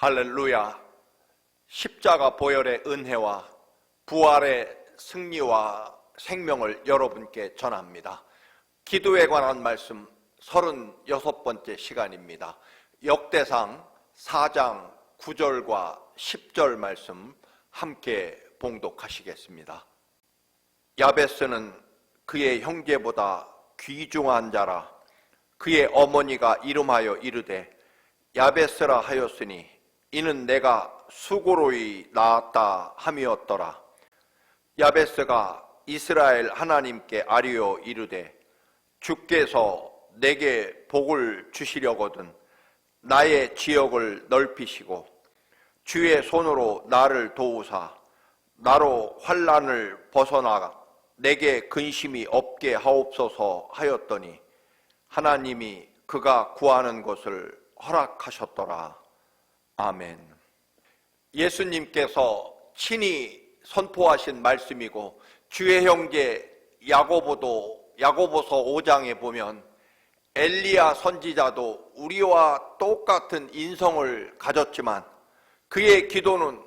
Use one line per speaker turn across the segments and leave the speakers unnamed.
할렐루야. 십자가 보혈의 은혜와 부활의 승리와 생명을 여러분께 전합니다. 기도에 관한 말씀 36번째 시간입니다. 역대상 4장 9절과 10절 말씀 함께 봉독하시겠습니다. 야베스는 그의 형제보다 귀중한 자라. 그의 어머니가 이름하여 이르되 야베스라 하였으니 이는 내가 수고로이 낳았다 함이었더라. 야베스가 이스라엘 하나님께 아뢰어 이르되 주께서 내게 복을 주시려거든 나의 지역을 넓히시고 주의 손으로 나를 도우사 나로 환난을 벗어나 내게 근심이 없게 하옵소서 하였더니 하나님이 그가 구하는 것을 허락하셨더라. 아멘. 예수님께서 친히 선포하신 말씀이고 주의 형제 야고보서 5장에 보면 엘리야 선지자도 우리와 똑같은 인성을 가졌지만 그의 기도는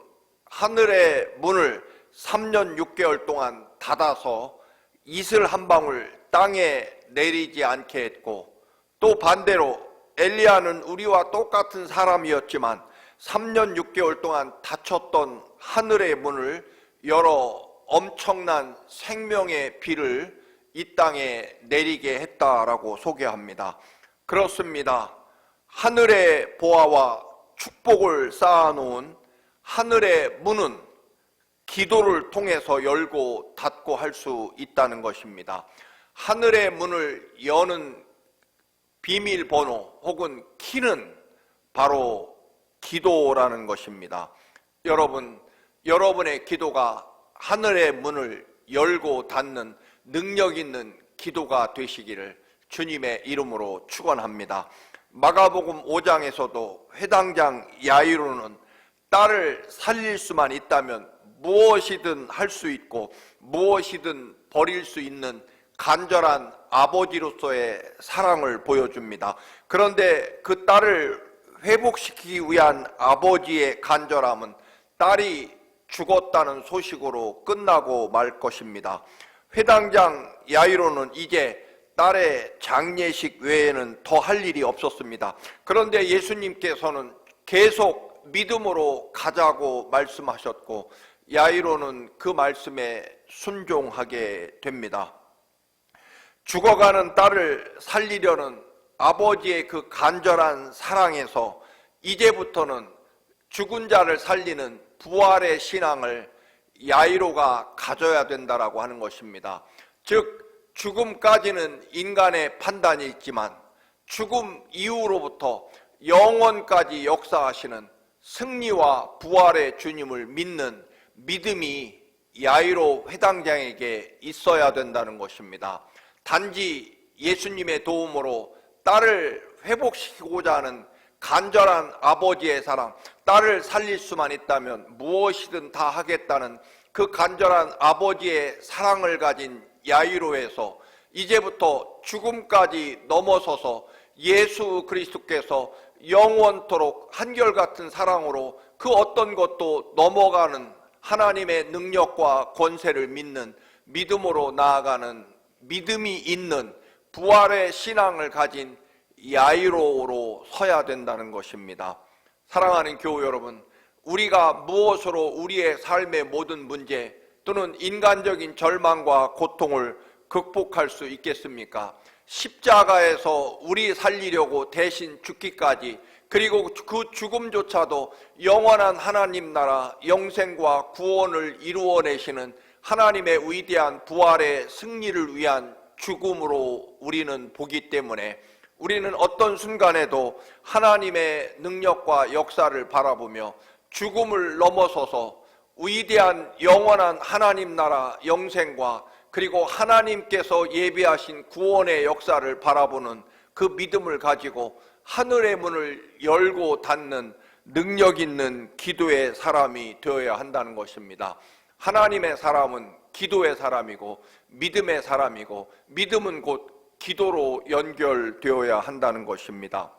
하늘의 문을 3년 6개월 동안 닫아서 이슬 한 방울 땅에 내리지 않게 했고, 또 반대로 엘리야는 우리와 똑같은 사람이었지만 3년 6개월 동안 닫혔던 하늘의 문을 열어 엄청난 생명의 비를 이 땅에 내리게 했다라고 소개합니다. 그렇습니다. 하늘의 보화와 축복을 쌓아놓은 하늘의 문은 기도를 통해서 열고 닫고 할 수 있다는 것입니다. 하늘의 문을 여는 비밀번호 혹은 키는 바로 기도라는 것입니다. 여러분, 여러분의 기도가 하늘의 문을 열고 닫는 능력 있는 기도가 되시기를 주님의 이름으로 축원합니다. 마가복음 5장에서도 회당장 야이로는 딸을 살릴 수만 있다면 무엇이든 할 수 있고 무엇이든 버릴 수 있는 간절한 아버지로서의 사랑을 보여줍니다. 그런데 그 딸을 회복시키기 위한 아버지의 간절함은 딸이 죽었다는 소식으로 끝나고 말 것입니다. 회당장 야이로는 이제 딸의 장례식 외에는 더 할 일이 없었습니다. 그런데 예수님께서는 계속 믿음으로 가자고 말씀하셨고 야이로는 그 말씀에 순종하게 됩니다. 죽어가는 딸을 살리려는 아버지의 그 간절한 사랑에서 이제부터는 죽은 자를 살리는 부활의 신앙을 야이로가 가져야 된다라고 하는 것입니다. 즉 죽음까지는 인간의 판단이 있지만 죽음 이후로부터 영원까지 역사하시는 승리와 부활의 주님을 믿는 믿음이 야이로 회당장에게 있어야 된다는 것입니다. 단지 예수님의 도움으로 딸을 회복시키고자 하는 간절한 아버지의 사랑, 딸을 살릴 수만 있다면 무엇이든 다 하겠다는 그 간절한 아버지의 사랑을 가진 야이로에서 이제부터 죽음까지 넘어서서 예수 그리스도께서 영원토록 한결같은 사랑으로 그 어떤 것도 넘어가는 하나님의 능력과 권세를 믿는 믿음으로 나아가는 믿음이 있는 부활의 신앙을 가진 야이로로 서야 된다는 것입니다. 사랑하는 교우 여러분, 우리가 무엇으로 우리의 삶의 모든 문제 또는 인간적인 절망과 고통을 극복할 수 있겠습니까? 십자가에서 우리 살리려고 대신 죽기까지, 그리고 그 죽음조차도 영원한 하나님 나라 영생과 구원을 이루어내시는 하나님의 위대한 부활의 승리를 위한 죽음으로 우리는 보기 때문에 우리는 어떤 순간에도 하나님의 능력과 역사를 바라보며 죽음을 넘어서서 위대한 영원한 하나님 나라 영생과 그리고 하나님께서 예비하신 구원의 역사를 바라보는 그 믿음을 가지고 하늘의 문을 열고 닫는 능력 있는 기도의 사람이 되어야 한다는 것입니다. 하나님의 사람은 기도의 사람이고 믿음의 사람이고 믿음은 곧 기도로 연결되어야 한다는 것입니다.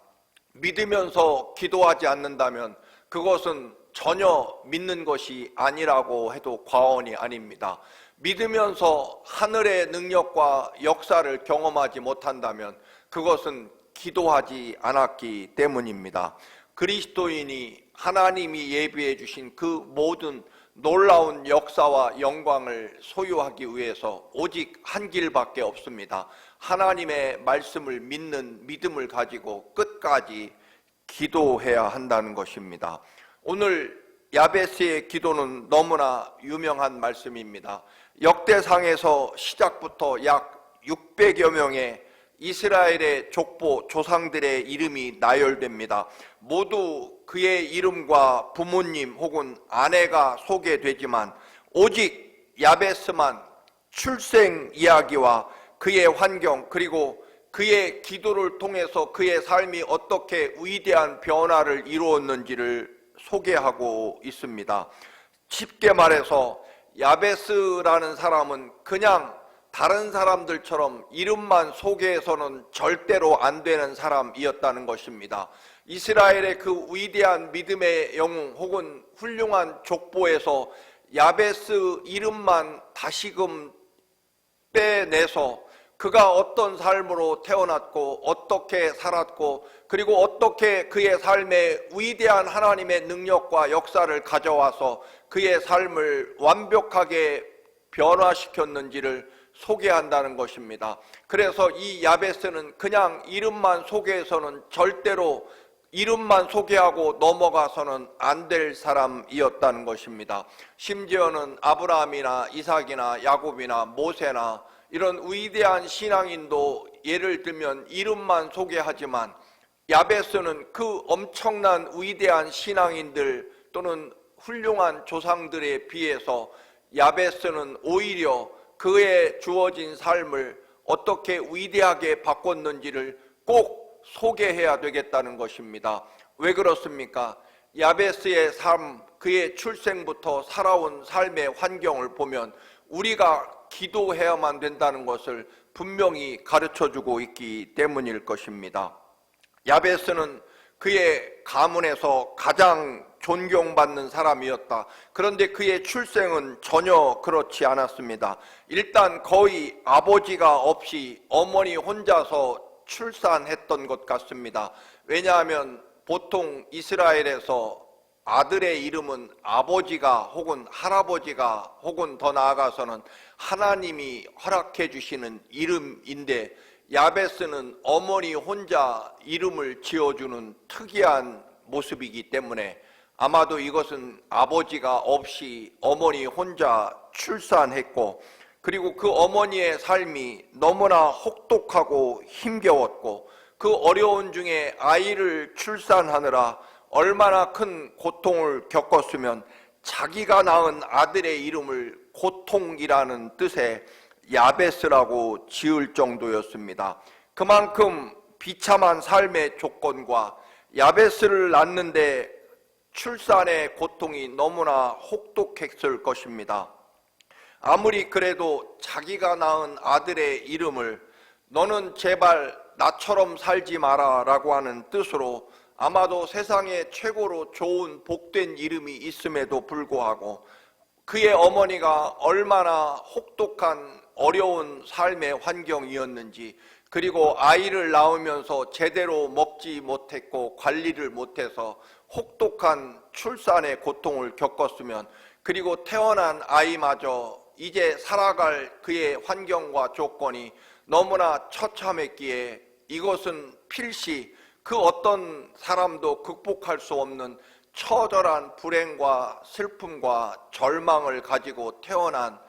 믿으면서 기도하지 않는다면 그것은 전혀 믿는 것이 아니라고 해도 과언이 아닙니다. 믿으면서 하늘의 능력과 역사를 경험하지 못한다면 그것은 기도하지 않았기 때문입니다. 그리스도인이 하나님이 예비해 주신 그 모든 놀라운 역사와 영광을 소유하기 위해서 오직 한 길밖에 없습니다. 하나님의 말씀을 믿는 믿음을 가지고 끝까지 기도해야 한다는 것입니다. 오늘 야베스의 기도는 너무나 유명한 말씀입니다. 역대상에서 시작부터 약 600여 명의 이스라엘의 족보 조상들의 이름이 나열됩니다. 모두 그의 이름과 부모님 혹은 아내가 소개되지만 오직 야베스만 출생 이야기와 그의 환경 그리고 그의 기도를 통해서 그의 삶이 어떻게 위대한 변화를 이루었는지를 소개하고 있습니다. 쉽게 말해서 야베스라는 사람은 그냥 다른 사람들처럼 이름만 소개해서는 절대로 안 되는 사람이었다는 것입니다. 이스라엘의 그 위대한 믿음의 영웅 혹은 훌륭한 족보에서 야베스 이름만 다시금 빼내서 그가 어떤 삶으로 태어났고 어떻게 살았고 그리고 어떻게 그의 삶에 위대한 하나님의 능력과 역사를 가져와서 그의 삶을 완벽하게 변화시켰는지를 소개한다는 것입니다. 그래서 이 야베스는 그냥 이름만 소개해서는 절대로 이름만 소개하고 넘어가서는 안 될 사람이었다는 것입니다. 심지어는 아브라함이나 이삭이나 야곱이나 모세나 이런 위대한 신앙인도 예를 들면 이름만 소개하지만 야베스는 그 엄청난 위대한 신앙인들 또는 훌륭한 조상들에 비해서 야베스는 오히려 그의 주어진 삶을 어떻게 위대하게 바꿨는지를 꼭 소개해야 되겠다는 것입니다. 왜 그렇습니까? 야베스의 삶, 그의 출생부터 살아온 삶의 환경을 보면 우리가 기도해야만 된다는 것을 분명히 가르쳐주고 있기 때문일 것입니다. 야베스는 그의 가문에서 가장 존경받는 사람이었다. 그런데 그의 출생은 전혀 그렇지 않았습니다. 일단 거의 아버지가 없이 어머니 혼자서 출산했던 것 같습니다. 왜냐하면 보통 이스라엘에서 아들의 이름은 아버지가 혹은 할아버지가 혹은 더 나아가서는 하나님이 허락해 주시는 이름인데 야베스는 어머니 혼자 이름을 지어주는 특이한 모습이기 때문에 아마도 이것은 아버지가 없이 어머니 혼자 출산했고 그리고 그 어머니의 삶이 너무나 혹독하고 힘겨웠고 그 어려운 중에 아이를 출산하느라 얼마나 큰 고통을 겪었으면 자기가 낳은 아들의 이름을 고통이라는 뜻의 야베스라고 지을 정도였습니다. 그만큼 비참한 삶의 조건과 야베스를 낳는데 출산의 고통이 너무나 혹독했을 것입니다. 아무리 그래도 자기가 낳은 아들의 이름을 너는 제발 나처럼 살지 마라 라고 하는 뜻으로 아마도 세상에 최고로 좋은 복된 이름이 있음에도 불구하고 그의 어머니가 얼마나 혹독한 어려운 삶의 환경이었는지 그리고 아이를 낳으면서 제대로 먹지 못했고 관리를 못해서 혹독한 출산의 고통을 겪었으면 그리고 태어난 아이마저 이제 살아갈 그의 환경과 조건이 너무나 처참했기에 이것은 필시 그 어떤 사람도 극복할 수 없는 처절한 불행과 슬픔과 절망을 가지고 태어난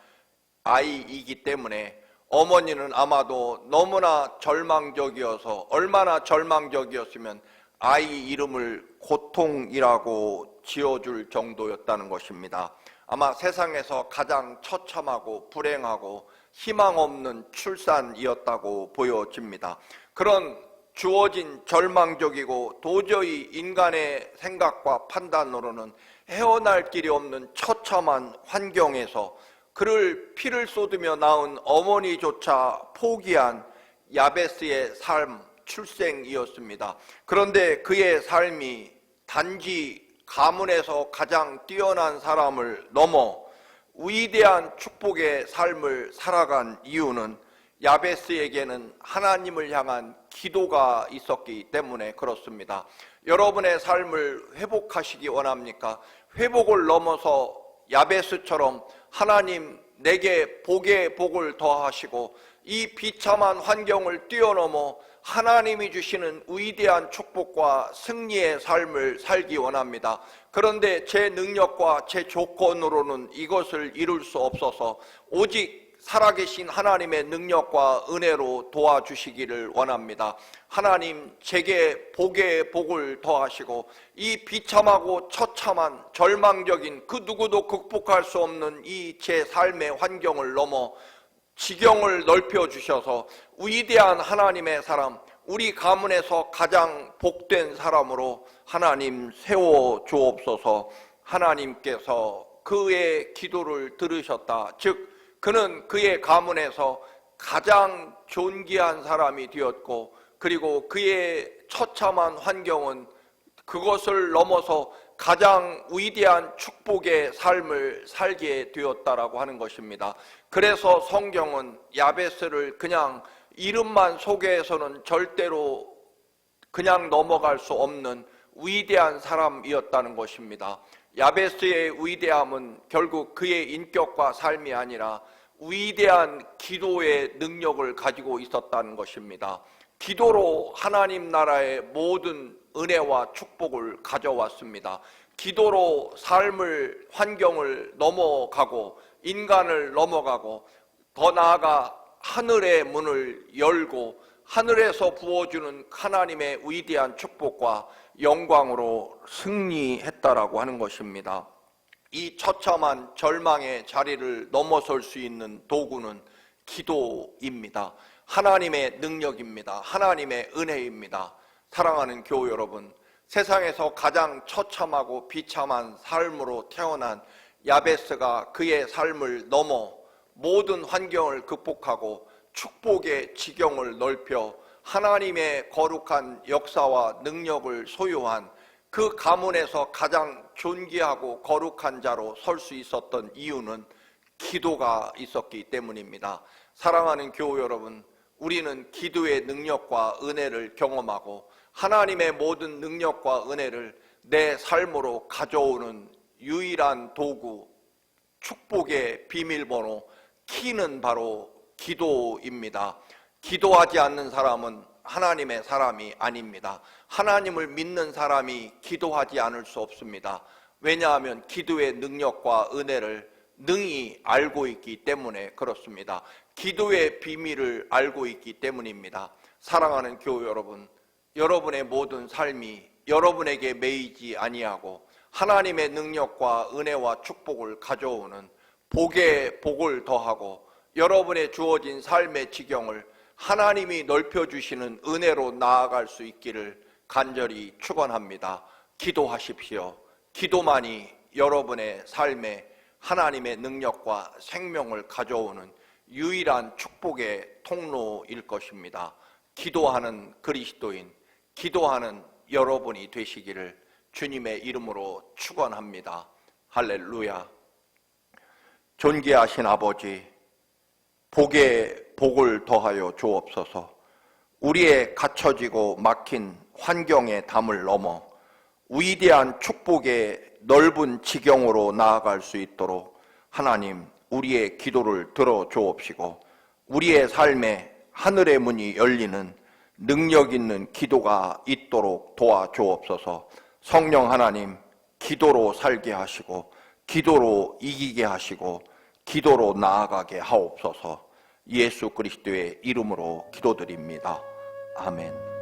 아이이기 때문에 어머니는 아마도 너무나 절망적이어서 얼마나 절망적이었으면 아이 이름을 고통이라고 지어줄 정도였다는 것입니다. 아마 세상에서 가장 처참하고 불행하고 희망 없는 출산이었다고 보여집니다. 그런 주어진 절망적이고 도저히 인간의 생각과 판단으로는 헤어날 길이 없는 처참한 환경에서 그를 피를 쏟으며 낳은 어머니조차 포기한 야베스의 삶, 출생이었습니다. 그런데 그의 삶이 단지 가문에서 가장 뛰어난 사람을 넘어 위대한 축복의 삶을 살아간 이유는 야베스에게는 하나님을 향한 기도가 있었기 때문에 그렇습니다. 여러분의 삶을 회복하시기 원합니까? 회복을 넘어서 야베스처럼 하나님 내게 복에 복을 더하시고 이 비참한 환경을 뛰어넘어 하나님이 주시는 위대한 축복과 승리의 삶을 살기 원합니다. 그런데 제 능력과 제 조건으로는 이것을 이룰 수 없어서 오직 살아계신 하나님의 능력과 은혜로 도와주시기를 원합니다. 하나님 제게 복에 복을 더하시고 이 비참하고 처참한 절망적인 그 누구도 극복할 수 없는 이 제 삶의 환경을 넘어 지경을 넓혀주셔서 위대한 하나님의 사람, 우리 가문에서 가장 복된 사람으로 하나님 세워주옵소서. 하나님께서 그의 기도를 들으셨다. 즉 그는 그의 가문에서 가장 존귀한 사람이 되었고, 그리고 그의 처참한 환경은 그것을 넘어서 가장 위대한 축복의 삶을 살게 되었다라고 하는 것입니다. 그래서 성경은 야베스를 그냥 이름만 소개해서는 절대로 그냥 넘어갈 수 없는 위대한 사람이었다는 것입니다. 야베스의 위대함은 결국 그의 인격과 삶이 아니라 위대한 기도의 능력을 가지고 있었다는 것입니다. 기도로 하나님 나라의 모든 은혜와 축복을 가져왔습니다. 기도로 삶을, 환경을 넘어가고 인간을 넘어가고 더 나아가 하늘의 문을 열고 하늘에서 부어주는 하나님의 위대한 축복과 영광으로 승리했다라고 하는 것입니다. 이 처참한 절망의 자리를 넘어설 수 있는 도구는 기도입니다. 하나님의 능력입니다. 하나님의 은혜입니다. 사랑하는 교우 여러분, 세상에서 가장 처참하고 비참한 삶으로 태어난 야베스가 그의 삶을 넘어 모든 환경을 극복하고 축복의 지경을 넓혀 하나님의 거룩한 역사와 능력을 소유한 그 가문에서 가장 존귀하고 거룩한 자로 설 수 있었던 이유는 기도가 있었기 때문입니다. 사랑하는 교우 여러분, 우리는 기도의 능력과 은혜를 경험하고 하나님의 모든 능력과 은혜를 내 삶으로 가져오는 유일한 도구, 축복의 비밀번호, 키는 바로 기도입니다. 기도하지 않는 사람은 하나님의 사람이 아닙니다. 하나님을 믿는 사람이 기도하지 않을 수 없습니다. 왜냐하면 기도의 능력과 은혜를 능히 알고 있기 때문에 그렇습니다. 기도의 비밀을 알고 있기 때문입니다. 사랑하는 교우 여러분, 여러분의 모든 삶이 여러분에게 매이지 아니하고 하나님의 능력과 은혜와 축복을 가져오는 복에 복을 더하고 여러분의 주어진 삶의 지경을 하나님이 넓혀주시는 은혜로 나아갈 수 있기를 간절히 축원합니다. 기도하십시오. 기도만이 여러분의 삶에 하나님의 능력과 생명을 가져오는 유일한 축복의 통로일 것입니다. 기도하는 그리스도인, 기도하는 여러분이 되시기를 주님의 이름으로 축원합니다. 할렐루야. 존귀하신 아버지, 복에 복을 더하여 주옵소서. 우리의 갇혀지고 막힌 환경의 담을 넘어 위대한 축복의 넓은 지경으로 나아갈 수 있도록 하나님 우리의 기도를 들어 주옵시고 우리의 삶에 하늘의 문이 열리는 능력 있는 기도가 있도록 도와주옵소서. 성령 하나님, 기도로 살게 하시고 기도로 이기게 하시고 기도로 나아가게 하옵소서. 예수 그리스도의 이름으로 기도드립니다. 아멘.